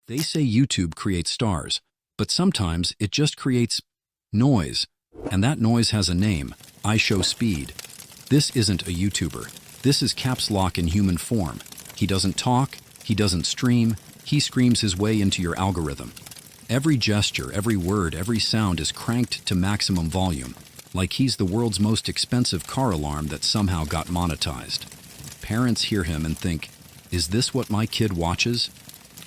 They say YouTube creates stars, but sometimes it just creates noise. And that noise has a name, IShowSpeed. This isn't a YouTuber. This is Caps Lock in human form. He doesn't talk, he doesn't stream, he screams his way into your algorithm. Every gesture, every word, every sound is cranked to maximum volume, like he's the world's most expensive car alarm that somehow got monetized. Parents hear him and think, is this what my kid watches?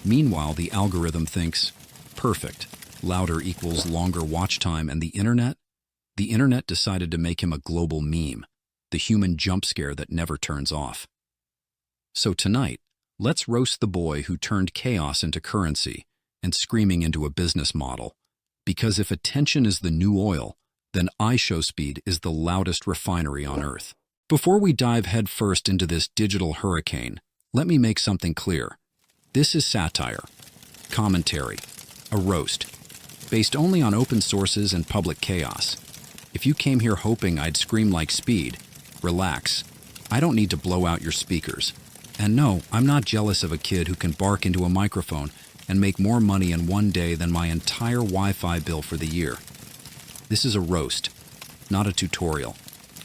Meanwhile, the algorithm thinks, perfect, louder equals longer watch time, and the internet? The internet decided to make him a global meme, the human jump scare that never turns off. So tonight, let's roast the boy who turned chaos into currency and screaming into a business model. Because if attention is the new oil, then IShowSpeed is the loudest refinery on earth. Before we dive headfirst into this digital hurricane, let me make something clear. This is satire, commentary, a roast, based only on open sources and public chaos. If you came here hoping I'd scream like Speed, relax. I don't need to blow out your speakers. And no, I'm not jealous of a kid who can bark into a microphone and make more money in one day than my entire Wi-Fi bill for the year. This is a roast, not a tutorial.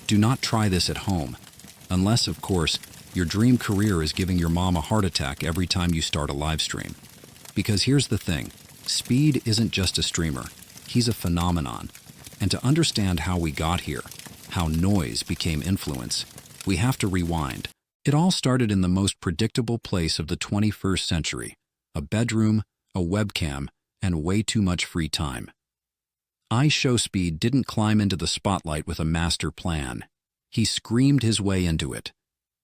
Do not try this at home, unless, of course, your dream career is giving your mom a heart attack every time you start a live stream. Because here's the thing, Speed isn't just a streamer, he's a phenomenon. And to understand how we got here, how noise became influence, we have to rewind. It all started in the most predictable place of the 21st century, a bedroom, a webcam, and way too much free time. IShowSpeed didn't climb into the spotlight with a master plan. He screamed his way into it.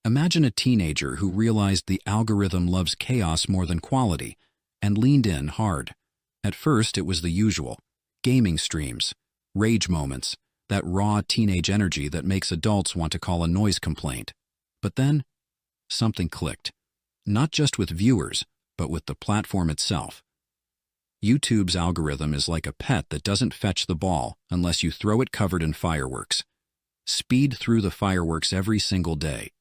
Imagine a teenager who realized the algorithm loves chaos more than quality and leaned in hard. At first, it was the usual, gaming streams, rage moments, that raw teenage energy that makes adults want to call a noise complaint. But then, something clicked. Not just with viewers, but with the platform itself. YouTube's algorithm is like a pet that doesn't fetch the ball unless you throw it covered in fireworks. Speed through the fireworks every single day.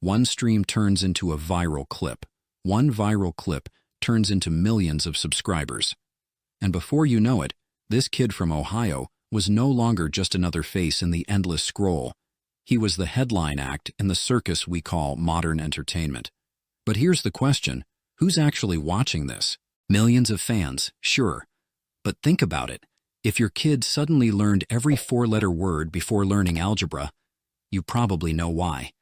One stream turns into a viral clip. One viral clip turns into millions of subscribers. And before you know it, this kid from Ohio was no longer just another face in the endless scroll. He was the headline act in the circus we call modern entertainment. But here's the question, who's actually watching this? Millions of fans, sure. But think about it. If your kid suddenly learned every four-letter word before learning algebra, you probably know why.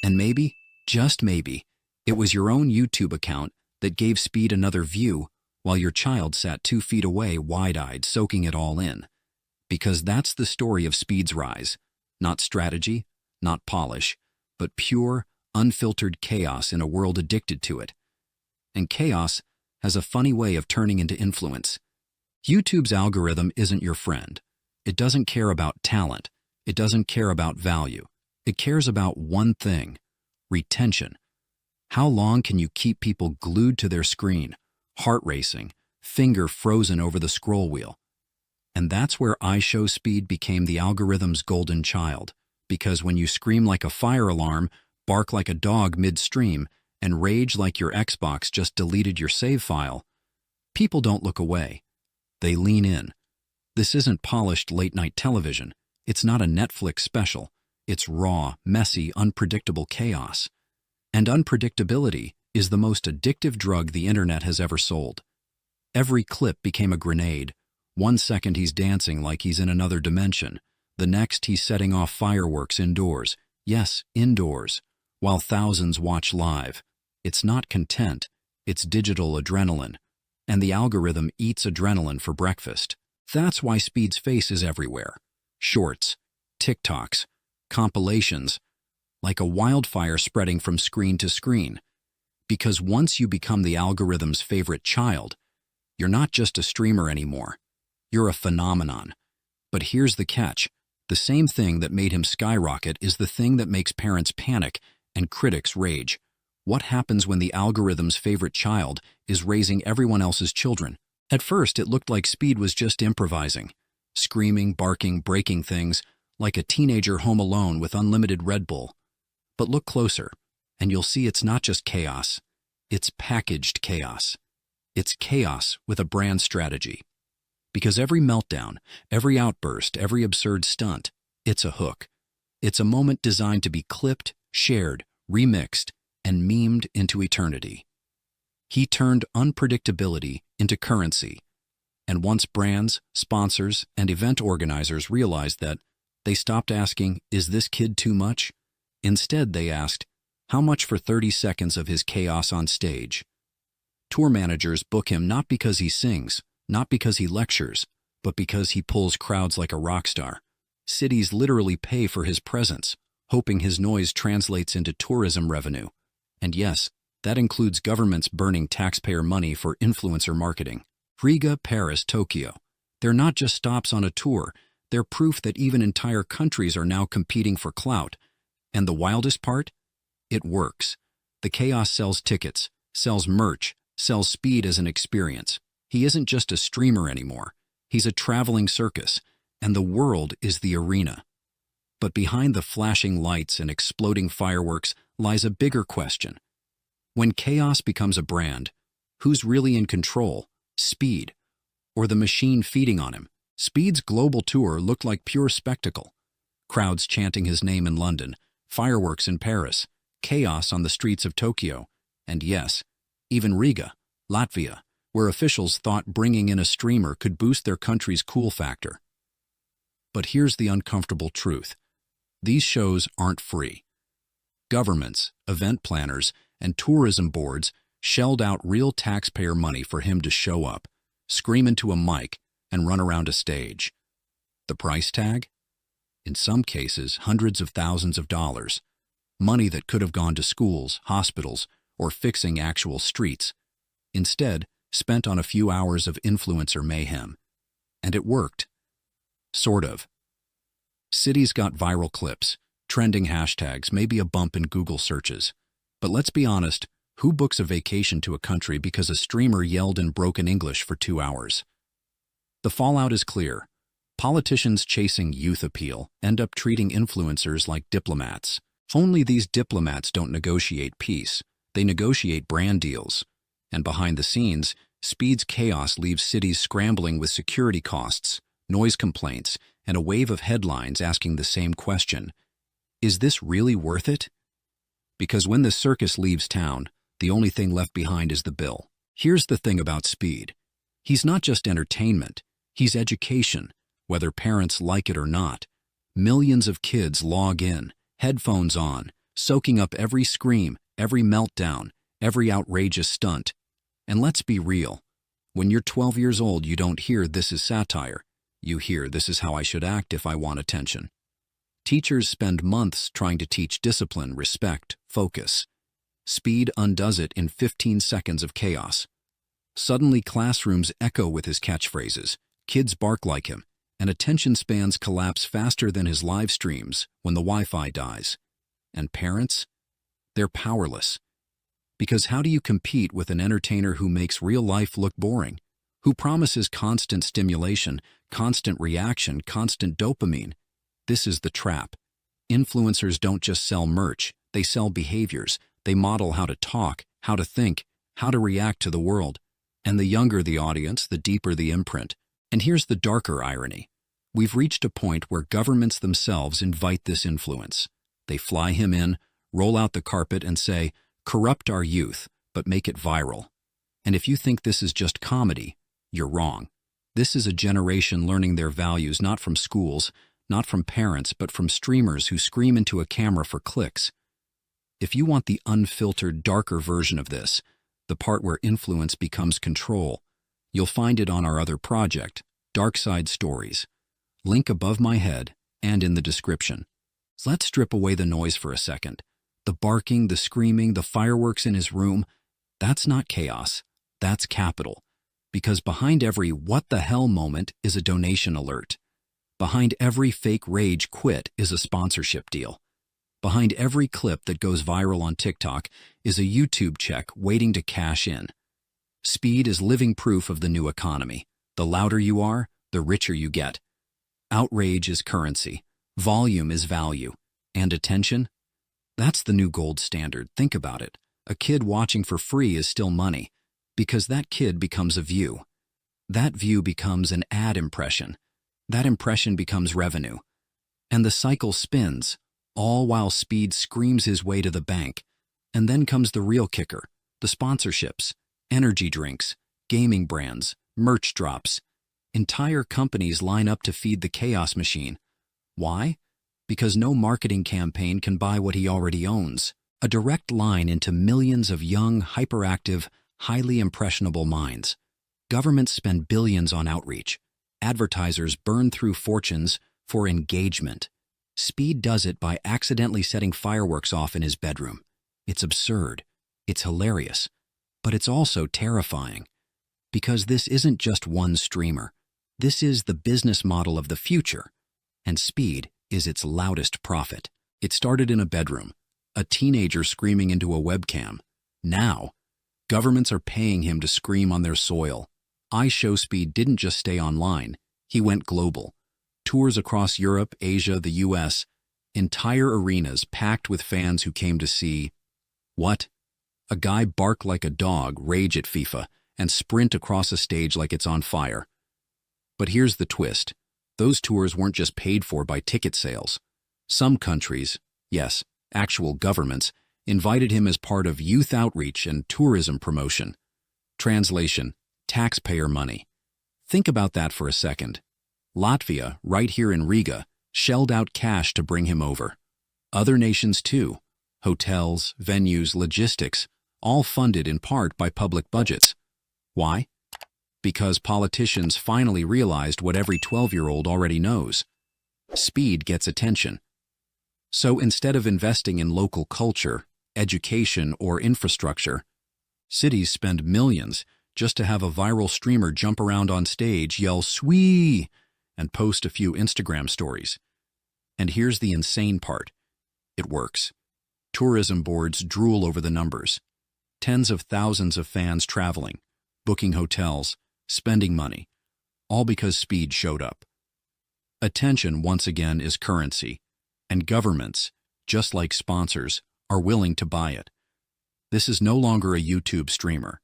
And maybe, just maybe, it was your own YouTube account that gave Speed another view while your child sat 2 feet away wide-eyed soaking it all in. Because that's the story of Speed's rise. Not strategy, not polish, but pure, unfiltered chaos in a world addicted to it. And chaos has a funny way of turning into influence. YouTube's algorithm isn't your friend. It doesn't care about talent. It doesn't care about value. It cares about one thing, retention. How long can you keep people glued to their screen, heart racing, finger frozen over the scroll wheel? And that's where IShowSpeed became the algorithm's golden child, because when you scream like a fire alarm, bark like a dog midstream, and rage like your Xbox just deleted your save file, people don't look away. They lean in. This isn't polished late-night television. It's not a Netflix special. It's raw, messy, unpredictable chaos. And unpredictability is the most addictive drug the internet has ever sold. Every clip became a grenade. 1 second he's dancing like he's in another dimension. The next he's setting off fireworks indoors. Yes, indoors. While thousands watch live. It's not content. It's digital adrenaline. And the algorithm eats adrenaline for breakfast. That's why Speed's face is everywhere. Shorts, TikToks, compilations, like a wildfire spreading from screen to screen. Because once you become the algorithm's favorite child, you're not just a streamer anymore. You're a phenomenon. But here's the catch. The same thing that made him skyrocket is the thing that makes parents panic and critics rage. What happens when the algorithm's favorite child is raising everyone else's children? At first, it looked like Speed was just improvising, screaming, barking, breaking things, like a teenager home alone with unlimited Red Bull. But look closer, and you'll see it's not just chaos. It's packaged chaos. It's chaos with a brand strategy. Because every meltdown, every outburst, every absurd stunt, it's a hook. It's a moment designed to be clipped, shared, remixed, and memed into eternity. He turned unpredictability into currency. And once brands, sponsors, and event organizers realized that, they stopped asking, "Is this kid too much?" Instead, they asked, "How much for 30 seconds of his chaos on stage?" Tour managers book him not because he sings, not because he lectures, but because he pulls crowds like a rock star. Cities literally pay for his presence, hoping his noise translates into tourism revenue. And yes, that includes governments burning taxpayer money for influencer marketing. Riga, Paris, Tokyo. They're not just stops on a tour, they're proof that even entire countries are now competing for clout. And the wildest part? It works. The chaos sells tickets, sells merch, sells Speed as an experience. He isn't just a streamer anymore. He's a traveling circus, and the world is the arena. But behind the flashing lights and exploding fireworks lies a bigger question. When chaos becomes a brand, who's really in control? Speed, or the machine feeding on him? Speed's global tour looked like pure spectacle. Crowds chanting his name in London, fireworks in Paris, chaos on the streets of Tokyo, and yes, even Riga, Latvia, where officials thought bringing in a streamer could boost their country's cool factor. But here's the uncomfortable truth. These shows aren't free. Governments, event planners, and tourism boards shelled out real taxpayer money for him to show up, scream into a mic, and run around a stage. The price tag? In some cases, hundreds of thousands of dollars. Money that could have gone to schools, hospitals, or fixing actual streets. Instead, spent on a few hours of influencer mayhem. And it worked. Sort of. Cities got viral clips, trending hashtags, maybe a bump in Google searches. But let's be honest, who books a vacation to a country because a streamer yelled in broken English for 2 hours? The fallout is clear. Politicians chasing youth appeal end up treating influencers like diplomats. Only these diplomats don't negotiate peace. They negotiate brand deals. And behind the scenes, Speed's chaos leaves cities scrambling with security costs, noise complaints, and a wave of headlines asking the same question. Is this really worth it? Because when the circus leaves town, the only thing left behind is the bill. Here's the thing about Speed. He's not just entertainment. He's education, whether parents like it or not. Millions of kids log in, headphones on, soaking up every scream, every meltdown, every outrageous stunt. And let's be real. When you're 12 years old, you don't hear "this is satire." You hear "this is how I should act if I want attention." Teachers spend months trying to teach discipline, respect, focus. Speed undoes it in 15 seconds of chaos. Suddenly, classrooms echo with his catchphrases, kids bark like him, and attention spans collapse faster than his live streams when the Wi-Fi dies. And parents? They're powerless. Because how do you compete with an entertainer who makes real life look boring? Who promises constant stimulation, constant reaction, constant dopamine? This is the trap. Influencers don't just sell merch, they sell behaviors. They model how to talk, how to think, how to react to the world. And the younger the audience, the deeper the imprint. And here's the darker irony. We've reached a point where governments themselves invite this influence. They fly him in, roll out the carpet, and say, "Corrupt our youth, but make it viral." And if you think this is just comedy, you're wrong. This is a generation learning their values not from schools, not from parents, but from streamers who scream into a camera for clicks. If you want the unfiltered, darker version of this, the part where influence becomes control, you'll find it on our other project, Dark Side Stories. Link above my head and in the description. Let's strip away the noise for a second. The barking, the screaming, the fireworks in his room, that's not chaos, that's capital. Because behind every "what the hell" moment is a donation alert. Behind every fake rage quit is a sponsorship deal. Behind every clip that goes viral on TikTok is a YouTube check waiting to cash in. Speed is living proof of the new economy. The louder you are, the richer you get. Outrage is currency. Volume is value. And attention? That's the new gold standard. Think about it. A kid watching for free is still money. Because that kid becomes a view. That view becomes an ad impression. That impression becomes revenue. And the cycle spins, all while Speed screams his way to the bank. And then comes the real kicker, the sponsorships, energy drinks, gaming brands, merch drops. Entire companies line up to feed the chaos machine. Why? Because no marketing campaign can buy what he already owns. A direct line into millions of young, hyperactive, highly impressionable minds. Governments spend billions on outreach. Advertisers burn through fortunes for engagement. Speed does it by accidentally setting fireworks off in his bedroom. It's absurd. It's hilarious. But it's also terrifying. Because this isn't just one streamer. This is the business model of the future. And Speed is its loudest prophet. It started in a bedroom, a teenager screaming into a webcam. Now, governments are paying him to scream on their soil. IShowSpeed didn't just stay online, he went global. Tours across Europe, Asia, the US, entire arenas packed with fans who came to see what? A guy bark like a dog, rage at FIFA, and sprint across a stage like it's on fire. But here's the twist. Those tours weren't just paid for by ticket sales. Some countries, yes, actual governments, invited him as part of youth outreach and tourism promotion. Translation, taxpayer money. Think about that for a second. Latvia, right here in Riga, shelled out cash to bring him over. Other nations too. Hotels, venues, logistics, all funded in part by public budgets. Why? Because politicians finally realized what every 12-year-old already knows. Speed gets attention. So instead of investing in local culture, education, or infrastructure, cities spend millions just to have a viral streamer jump around on stage, yell "Swee!" and post a few Instagram stories. And here's the insane part. It works. Tourism boards drool over the numbers. Tens of thousands of fans traveling, booking hotels, spending money, all because Speed showed up. Attention, once again, is currency, and governments, just like sponsors, are willing to buy it. This is no longer a YouTube streamer.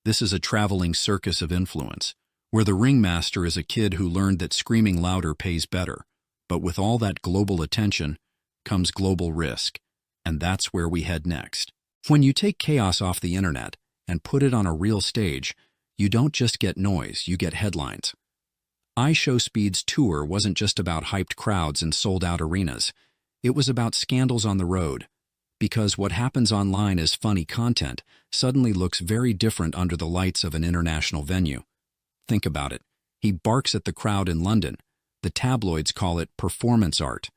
This is a traveling circus of influence, where the ringmaster is a kid who learned that screaming louder pays better. But with all that global attention comes global risk, and that's where we head next. When you take chaos off the internet and put it on a real stage, you don't just get noise, you get headlines. IShowSpeed's tour wasn't just about hyped crowds and sold-out arenas. It was about scandals on the road. Because what happens online as funny content suddenly looks very different under the lights of an international venue. Think about it. He barks at the crowd in London. The tabloids call it performance art.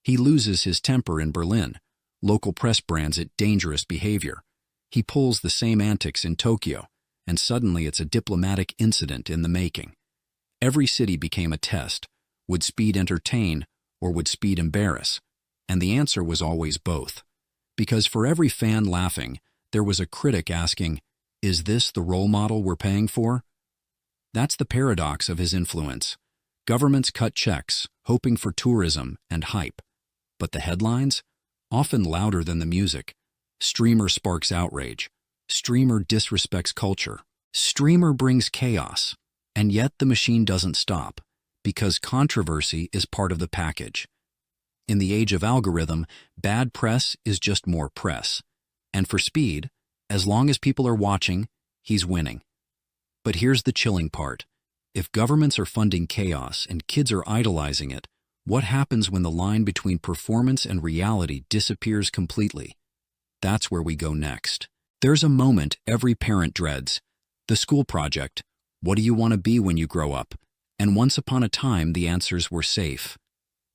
He loses his temper in Berlin. Local press brands it dangerous behavior. He pulls the same antics in Tokyo, and suddenly it's a diplomatic incident in the making. Every city became a test. Would Speed entertain, or would Speed embarrass? And the answer was always both. Because for every fan laughing, there was a critic asking, is this the role model we're paying for? That's the paradox of his influence. Governments cut checks, hoping for tourism and hype. But the headlines? Often louder than the music. Streamer sparks outrage. Streamer disrespects culture. Streamer brings chaos. And yet the machine doesn't stop, because controversy is part of the package. In the age of algorithm, bad press is just more press. And for Speed, as long as people are watching, he's winning. But here's the chilling part. If governments are funding chaos and kids are idolizing it, what happens when the line between performance and reality disappears completely? That's where we go next. There's a moment every parent dreads. The school project. What do you want to be when you grow up? And once upon a time, the answers were safe.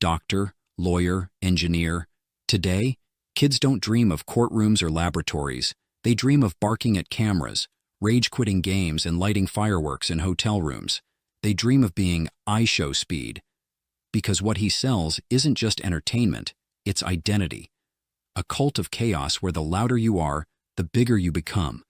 Doctor, lawyer, engineer. Today, kids don't dream of courtrooms or laboratories. They dream of barking at cameras, rage-quitting games, and lighting fireworks in hotel rooms. They dream of being IShowSpeed. Because what he sells isn't just entertainment, it's identity. A cult of chaos where the louder you are, the bigger you become.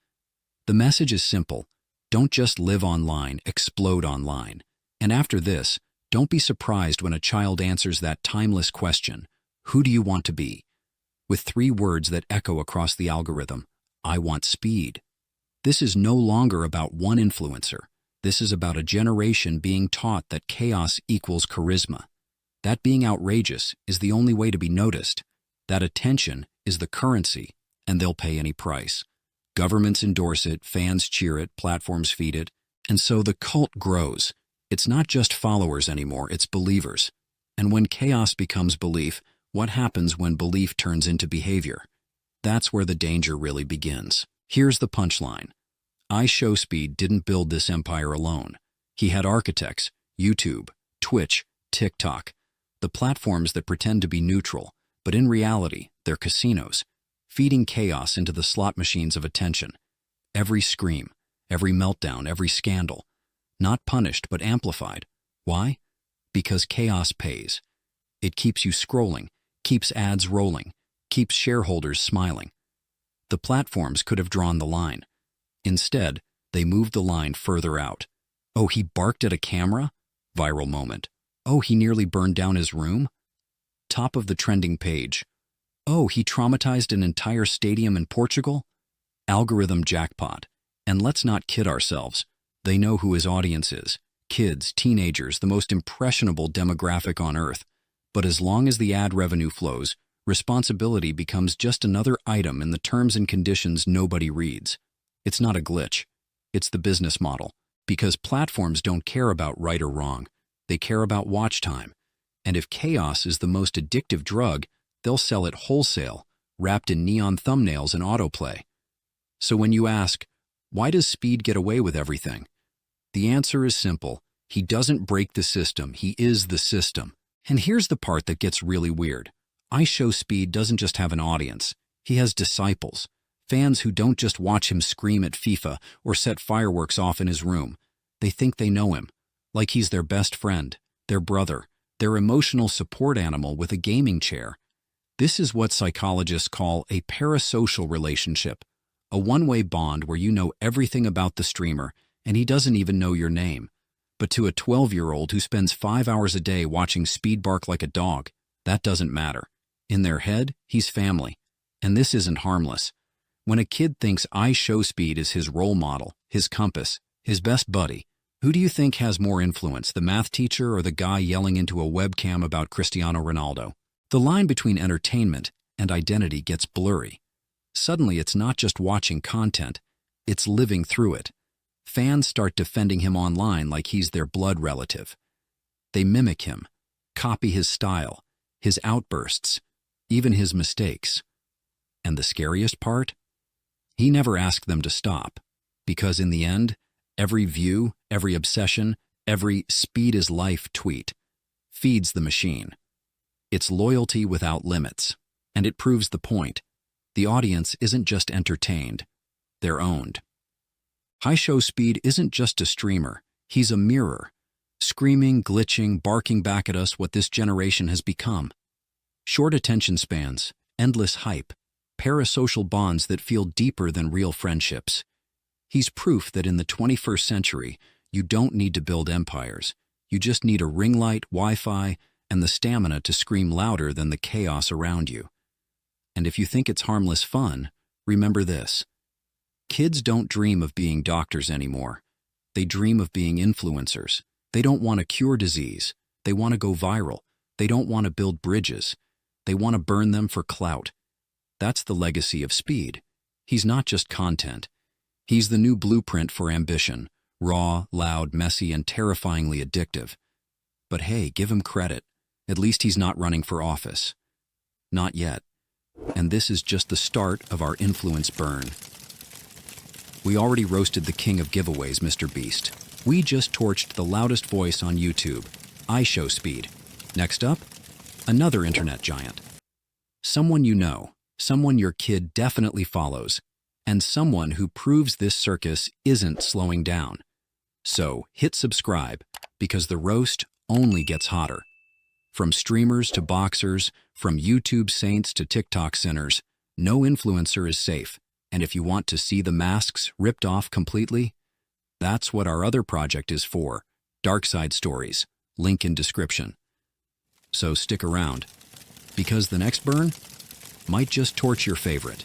The message is simple. Don't just live online, explode online. And after this, don't be surprised when a child answers that timeless question, who do you want to be? With 3 words that echo across the algorithm, I want speed. This is no longer about one influencer. This is about a generation being taught that chaos equals charisma. That being outrageous is the only way to be noticed. That attention is the currency, and they'll pay any price. Governments endorse it, fans cheer it, platforms feed it, and so the cult grows. It's not just followers anymore, it's believers. And when chaos becomes belief, what happens when belief turns into behavior? That's where the danger really begins. Here's the punchline. IShowSpeed didn't build this empire alone. He had architects, YouTube, Twitch, TikTok, the platforms that pretend to be neutral, but in reality, they're casinos, feeding chaos into the slot machines of attention. Every scream, every meltdown, every scandal, not punished but amplified. Why? Because chaos pays. It keeps you scrolling, keeps ads rolling, keeps shareholders smiling. The platforms could have drawn the line. Instead, they moved the line further out. Oh, he barked at a camera? Viral moment. Oh, he nearly burned down his room? Top of the trending page. Oh, he traumatized an entire stadium in Portugal? Algorithm jackpot. And let's not kid ourselves. They know who his audience is. Kids, teenagers, the most impressionable demographic on earth. But as long as the ad revenue flows, responsibility becomes just another item in the terms and conditions nobody reads. It's not a glitch. It's the business model. Because platforms don't care about right or wrong. They care about watch time. And if chaos is the most addictive drug, they'll sell it wholesale, wrapped in neon thumbnails and autoplay. So when you ask, why does Speed get away with everything? The answer is simple. He doesn't break the system. He is the system. And here's the part that gets really weird. IShowSpeed doesn't just have an audience. He has disciples. Fans who don't just watch him scream at FIFA or set fireworks off in his room. They think they know him. Like he's their best friend, their brother, their emotional support animal with a gaming chair. This is what psychologists call a parasocial relationship, a one-way bond where you know everything about the streamer and he doesn't even know your name. But to a 12-year-old who spends 5 hours a day watching Speed bark like a dog, that doesn't matter. In their head, he's family. And this isn't harmless. When a kid thinks IShowSpeed is his role model, his compass, his best buddy, who do you think has more influence, the math teacher or the guy yelling into a webcam about Cristiano Ronaldo? The line between entertainment and identity gets blurry. Suddenly, it's not just watching content, it's living through it. Fans start defending him online like he's their blood relative. They mimic him, copy his style, his outbursts, even his mistakes. And the scariest part? He never asked them to stop, because in the end, every view, every obsession, every "Speed is life" tweet feeds the machine. It's loyalty without limits, and it proves the point. The audience isn't just entertained, they're owned. IShowSpeed isn't just a streamer, he's a mirror, screaming, glitching, barking back at us what this generation has become. Short attention spans, endless hype, parasocial bonds that feel deeper than real friendships. He's proof that in the 21st century, you don't need to build empires. You just need a ring light, Wi-Fi, and the stamina to scream louder than the chaos around you. And if you think it's harmless fun, remember this. Kids don't dream of being doctors anymore. They dream of being influencers. They don't want to cure disease. They want to go viral. They don't want to build bridges. They want to burn them for clout. That's the legacy of Speed. He's not just content. He's the new blueprint for ambition, raw, loud, messy, and terrifyingly addictive. But hey, give him credit. At least he's not running for office. Not yet. And this is just the start of our influence burn. We already roasted the king of giveaways, Mr. Beast. We just torched the loudest voice on YouTube, IShowSpeed. Next up, another internet giant. Someone you know, someone your kid definitely follows, and someone who proves this circus isn't slowing down. So hit subscribe, because the roast only gets hotter. From streamers to boxers, from YouTube saints to TikTok sinners, no influencer is safe. And if you want to see the masks ripped off completely, that's what our other project is for, Dark Side Stories, link in description. So stick around, because the next burn might just torch your favorite.